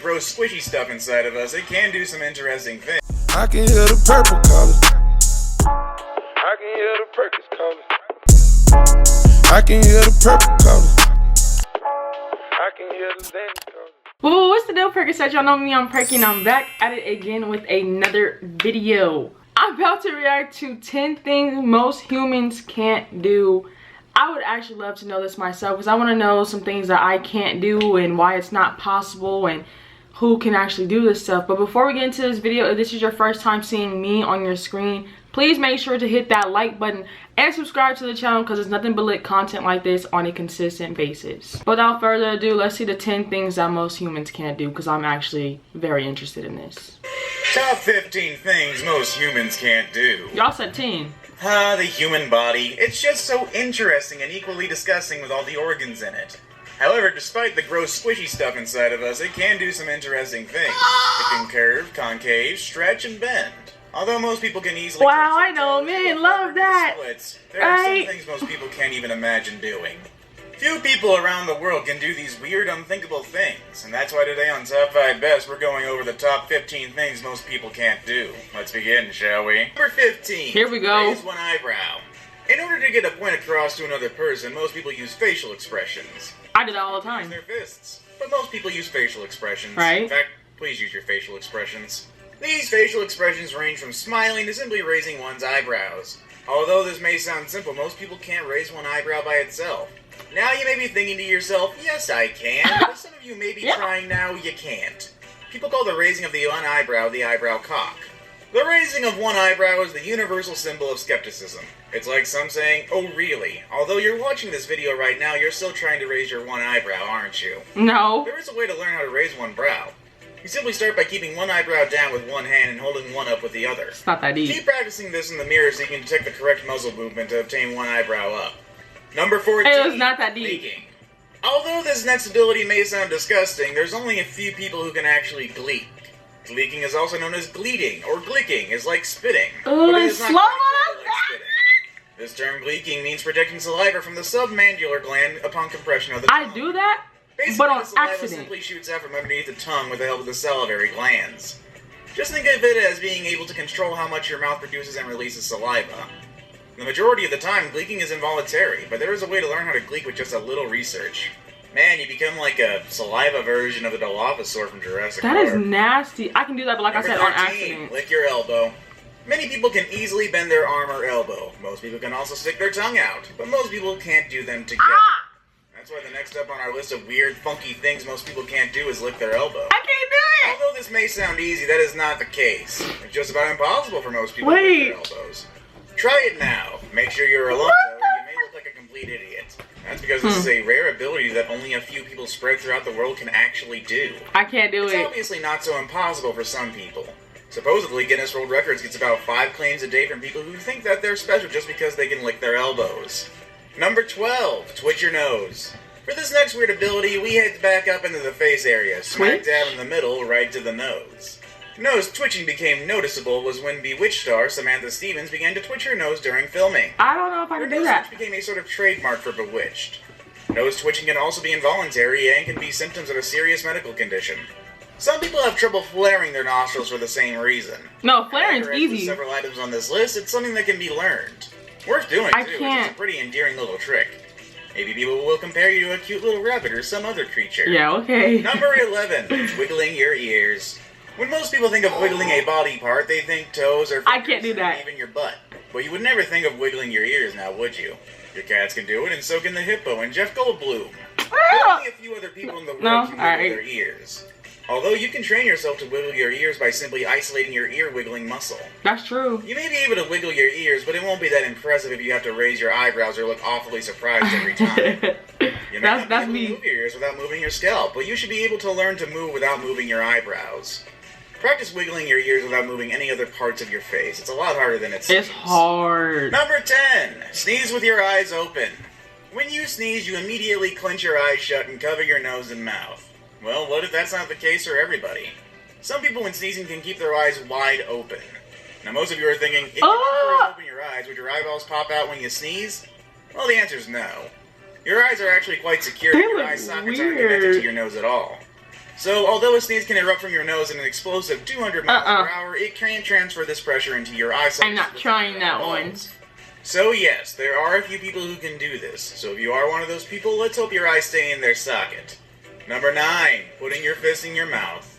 gross squishy stuff inside of us, it can do some interesting things. I can hear the purple calling. I can hear the Perkyy calling. I can hear the purple calling. I can hear the Zen calling. Woo, what's the deal, Perkyy? Y'all know me, I'm Perkyy, and I'm back at it again with another video. I'm about to react to 10 things most humans can't do. I would actually love to know this myself because I want to know some things that I can't do and why it's not possible and who can actually do this stuff. But before we get into this video, if this is your first time seeing me on your screen, please make sure to hit that like button and subscribe to the channel because there's nothing but lit content like this on a consistent basis. Without further ado, let's see the 10 things that most humans can't do because I'm actually very interested in this. Top 15 things most humans can't do. Y'all said 10. The human body. It's just so interesting and equally disgusting with all the organs in it. However, despite the gross squishy stuff inside of us, it can do some interesting things. It can curve, concave, stretch, and bend. Although most people can easily... Wow, I know, men love that. There are some things most people can't even imagine doing. Few people around the world can do these weird, unthinkable things, and that's why today on Top 5 Best, we're going over the top 15 things most people can't do. Let's begin, shall we? Number 15. Here we go. Raise one eyebrow. In order to get a point across to another person, most people use facial expressions. I do that all the time. Use their fists, but most people use facial expressions. Right. In fact, please use your facial expressions. These facial expressions range from smiling to simply raising one's eyebrows. Although this may sound simple, most people can't raise one eyebrow by itself. Now you may be thinking to yourself, yes I can, but some of you may be trying now, you can't. People call the raising of the one eyebrow the eyebrow cock. The raising of one eyebrow is the universal symbol of skepticism. It's like some saying, oh really? Although you're watching this video right now, you're still trying to raise your one eyebrow, aren't you? No. There is a way to learn how to raise one brow. You simply start by keeping one eyebrow down with one hand and holding one up with the other. It's not that deep. Keep practicing this in the mirror so you can detect the correct muzzle movement to obtain one eyebrow up. Number 14. It was not that deep. Gleeking. Although this next ability may sound disgusting, there's only a few people who can actually gleek. Gleeking is also known as gleeting, or gleeking is like spitting. Ooh, but it is not slow quite on like spitting. This term gleeking means protecting saliva from the submandibular gland upon compression of the tongue. I do that, Basically, but on the saliva accident. simply shoots out from underneath the tongue with the help of the salivary glands. Just think of it as being able to control how much your mouth produces and releases saliva. The majority of the time, gleeking is involuntary, but there is a way to learn how to gleek with just a little research. Man, you become like a saliva version of the Dilophosaur from Jurassic Park. That is nasty. I can do that, but like Number I said, on 13, accident. lick your elbow. Many people can easily bend their arm or elbow. Most people can also stick their tongue out, but most people can't do them together. That's why the next up on our list of weird, funky things most people can't do is lick their elbow. I can't do it! Although this may sound easy, that is not the case. It's just about impossible for most people to lick their elbows. Try it now. Make sure you're alone, though, or you may look like a complete idiot. That's because this is a rare ability that only a few people spread throughout the world can actually do. I can't do It's it. obviously not so impossible for some people. Supposedly, Guinness World Records gets about 5 claims a day from people who think that they're special just because they can lick their elbows. Number 12, twitch your nose. For this next weird ability, we head back up into the face area, smack dab in the middle, right to the nose. Nose twitching became noticeable was when Bewitched star Samantha Stevens began to twitch her nose during filming. I don't know if I Her can do nose that. twitch became a sort of trademark for Bewitched. Nose twitching can also be involuntary and can be symptoms of a serious medical condition. Some people have trouble flaring their nostrils for the same reason. No, flaring's However, as with easy. several items on this list, it's something that can be learned. Worth doing, I too, which is can't. a pretty endearing little trick. Maybe people will compare you to a cute little rabbit or some other creature. Yeah, okay. Number 11, wiggling your ears. When most people think of wiggling a body part, they think toes or I fingers can't do and that. even your butt. But you would never think of wiggling your ears now, would you? Your cats can do it, and so can the hippo and Jeff Goldblum. But only a few other people in the world can wiggle their ears. Although you can train yourself to wiggle your ears by simply isolating your ear wiggling muscle. That's true. You may be able to wiggle your ears, but it won't be that impressive if you have to raise your eyebrows or look awfully surprised every time. You may not be able to move your ears without moving your scalp, but you should be able to learn to move without moving your eyebrows. Practice wiggling your ears without moving any other parts of your face. It's a lot harder than it seems. It's hard. Number 10. Sneeze with your eyes open. When you sneeze, you immediately clench your eyes shut and cover your nose and mouth. Well, what if that's not the case for everybody? Some people when sneezing can keep their eyes wide open. Now most of you are thinking, if you don't open your eyes, would your eyeballs pop out when you sneeze? Well, the answer is no. Your eyes are actually quite secure, and your eye sockets aren't connected to your nose at all. So, although a sneeze can erupt from your nose at an explosive 200 miles per hour, it can't transfer this pressure into your eyesight. I'm not trying that one. So yes, there are a few people who can do this. So if you are one of those people, let's hope your eyes stay in their socket. Number 9, putting your fist in your mouth.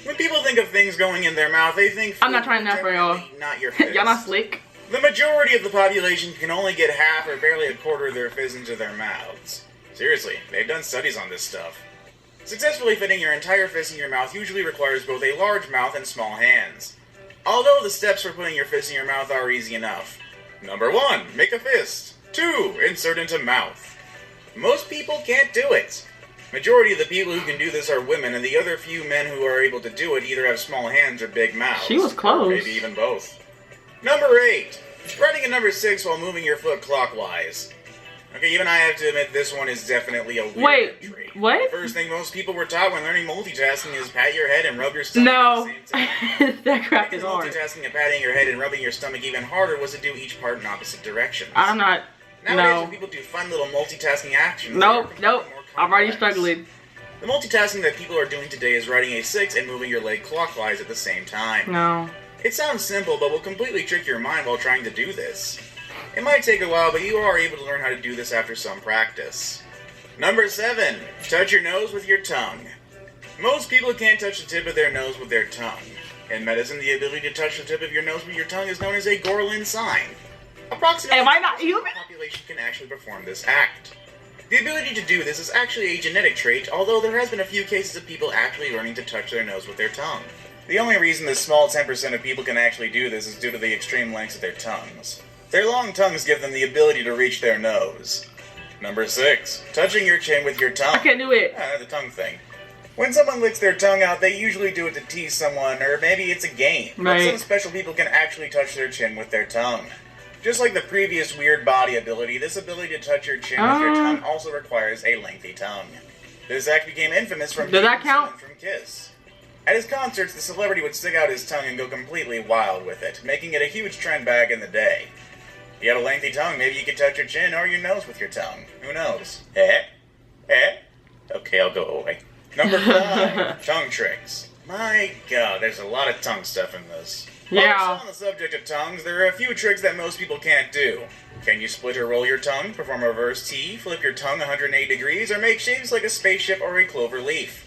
When people think of things going in their mouth, they think I'm not trying that for y'all. Not your fist. Y'all not slick. The majority of the population can only get half or barely a quarter of their fist into their mouths. Seriously, they've done studies on this stuff. Successfully fitting your entire fist in your mouth usually requires both a large mouth and small hands. Although the steps for putting your fist in your mouth are easy enough. Number 1, make a fist. 2, insert into mouth. Most people can't do it. Majority of the people who can do this are women, and the other few men who are able to do it either have small hands or big mouths. She was close. Maybe even both. Number 8, writing a number 6 while moving your foot clockwise. Okay, even I have to admit this one is definitely a weird trait. What? The first thing most people were taught when learning multitasking is pat your head and rub your stomach No. at the same time. That crap is hard. Multitasking and patting your head and rubbing your stomach even harder was to do each part in opposite directions. I'm not. Nowadays, when people do fun little multitasking actions, Nope. they're more I'm already complex. struggling. The multitasking that people are doing today is writing a 6 and moving your leg clockwise at the same time. No. It sounds simple, but will completely trick your mind while trying to do this. It might take a while, but you are able to learn how to do this after some practice. Number 7, touch your nose with your tongue. Most people can't touch the tip of their nose with their tongue. In medicine, the ability to touch the tip of your nose with your tongue is known as a Gorlin sign. Approximately Am I not 2% of human? the population can actually perform this act. The ability to do this is actually a genetic trait, although there has been a few cases of people actually learning to touch their nose with their tongue. The only reason this small 10% of people can actually do this is due to the extreme lengths of their tongues. Their long tongues give them the ability to reach their nose. Number 6, touching your chin with your tongue. I can't do it. The tongue thing. When someone licks their tongue out, they usually do it to tease someone, or maybe it's a game. Right. But some special people can actually touch their chin with their tongue. Just like the previous weird body ability, this ability to touch your chin with your tongue also requires a lengthy tongue. This act became infamous from Does that count? From Kiss. At his concerts, the celebrity would stick out his tongue and go completely wild with it, making it a huge trend back in the day. If you had a lengthy tongue, maybe you could touch your chin or your nose with your tongue. Who knows? Okay, I'll go away. Number 5, tongue tricks. My god, there's a lot of tongue stuff in this. While we're still on the subject of tongues, there are a few tricks that most people can't do. Can you split or roll your tongue, perform a reverse T, flip your tongue 180 degrees, or make shapes like a spaceship or a clover leaf?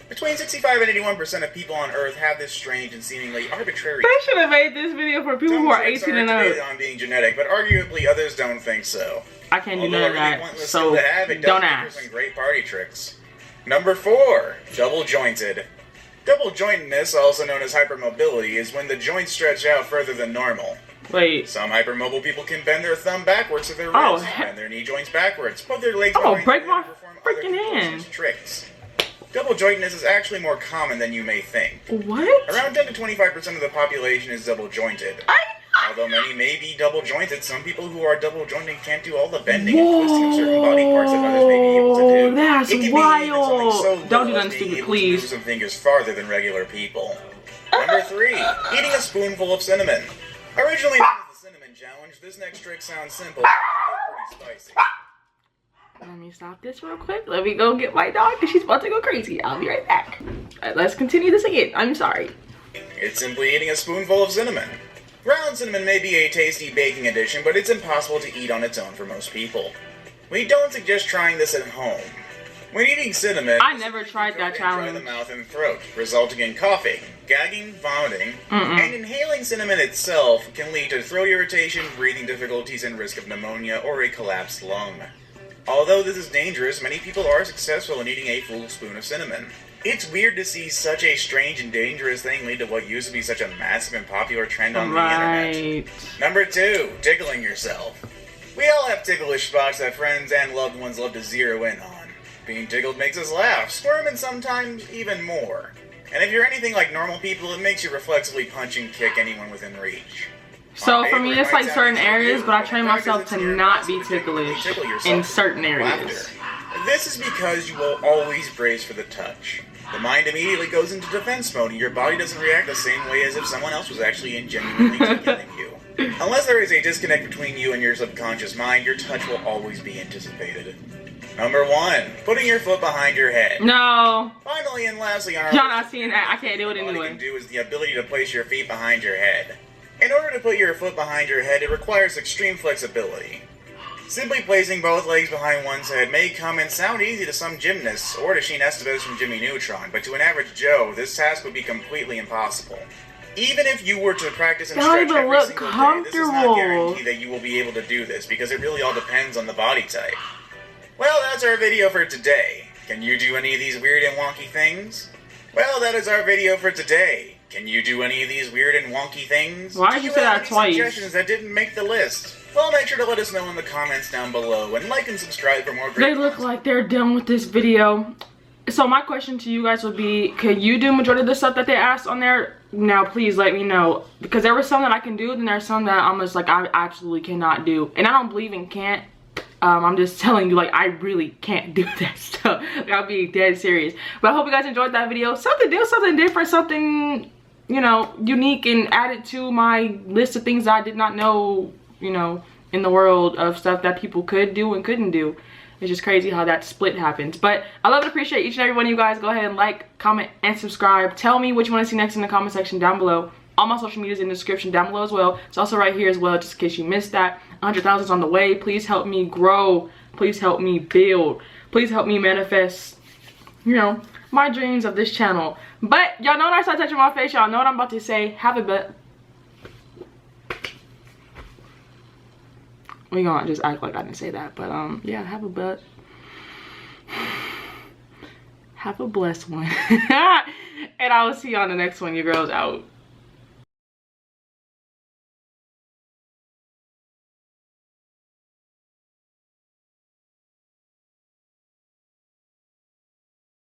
Between 65 and 81% of people on Earth have this strange and seemingly arbitrary. They should have made this video for people who are 18 and debated up. on being genetic, but arguably others don't think so. I can't do Although none of a really that, pointless so skill to have, it don't does make ask. for some great party tricks. Number 4, double jointed. Double jointedness, also known as hypermobility, is when the joints stretch out further than normal. Wait. Some hypermobile people can bend their thumb backwards to their Oh, wrist, bend their knee joints backwards, put their legs I'm gonna behind break them, my and perform other freaking people's hand. tricks. Double jointedness is actually more common than you may think. What? Around 10 to 25% of the population is double jointed. Although many may be double jointed, some people who are double jointed can't do all the bending and twisting of certain body parts that others may be able to do. That's It can be wild. even something so Don't do little nothing as being stupid, able to please. move some fingers farther than regular people. Number 3, eating a spoonful of cinnamon. Originally known as the cinnamon challenge, this next trick sounds simple, but pretty spicy. Let me stop this real quick. Let me go get my dog because she's about to go crazy. I'll be right back. Let's continue this again. I'm sorry. It's simply eating a spoonful of cinnamon. Ground cinnamon may be a tasty baking addition, but it's impossible to eat on its own for most people. We don't suggest trying this at home. When eating cinnamon, I never tried that dry challenge. the mouth and throat, resulting in coughing, gagging, vomiting, and inhaling cinnamon itself can lead to throat irritation, breathing difficulties, and risk of pneumonia or a collapsed lung. Although this is dangerous, many people are successful in eating a full spoon of cinnamon. It's weird to see such a strange and dangerous thing lead to what used to be such a massive and popular trend on the internet. Number 2, tickling yourself. We all have ticklish spots that friends and loved ones love to zero in on. Being tickled makes us laugh, squirm, and sometimes even more. And if you're anything like normal people, it makes you reflexively punch and kick anyone within reach. So for me, it's like certain areas, but I train myself to not be ticklish in certain areas. This is because you will always brace for the touch. The mind immediately goes into defense mode, and your body doesn't react the same way as if someone else was actually genuinely tickling you. Unless there is a disconnect between you and your subconscious mind, your touch will always be anticipated. Number 1. Putting your foot behind your head. No. Finally and lastly, our Y'all not seeing that. I can't do it all you anyway. can do is the ability to place your feet behind your head. In order to put your foot behind your head, it requires extreme flexibility. Simply placing both legs behind one's head may come and sound easy to some gymnasts or to Sheen Estevez from Jimmy Neutron, but to an average Joe, this task would be completely impossible. Even if you were to practice and stretch every single day, this is not guaranteed that you will be able to do this, because it really all depends on the body type. Well, that's our video for today. Can you do any of these weird and wonky things? Well, that is our video for today. Can you do any of these weird and wonky things? Why did you say that twice? Suggestions that didn't make the list? Well, make sure to let us know in the comments down below, and like and subscribe for more great They look like they're done with this video. So my question to you guys would be, could you do majority of the stuff that they asked on there? Now please let me know, because there was some that I can do, then there's some that I'm just like, I absolutely cannot do. And I don't believe in can't. I'm just telling you, like, I really can't do that stuff. Like, I'll be dead serious. But I hope you guys enjoyed that video. Something new, something different, something, you know, unique, and added to my list of things I did not know, you know, in the world of stuff that people could do and couldn't do. It's just crazy how that split happens. But I love and appreciate each and every one of you guys. Go ahead and like, comment, and subscribe. Tell me what you want to see next in the comment section down below. All my social media is in the description down below as well. It's also right here as well, just in case you missed that. 100,000 is on the way. Please help me grow. Please help me build. Please help me manifest, you know, my dreams of this channel. But y'all know when I start touching my face, y'all know what I'm about to say. Have a bet. We gonna just act like I didn't say that, but yeah, have a bet. Have a blessed one. And I will see you on the next one. Your girl's out.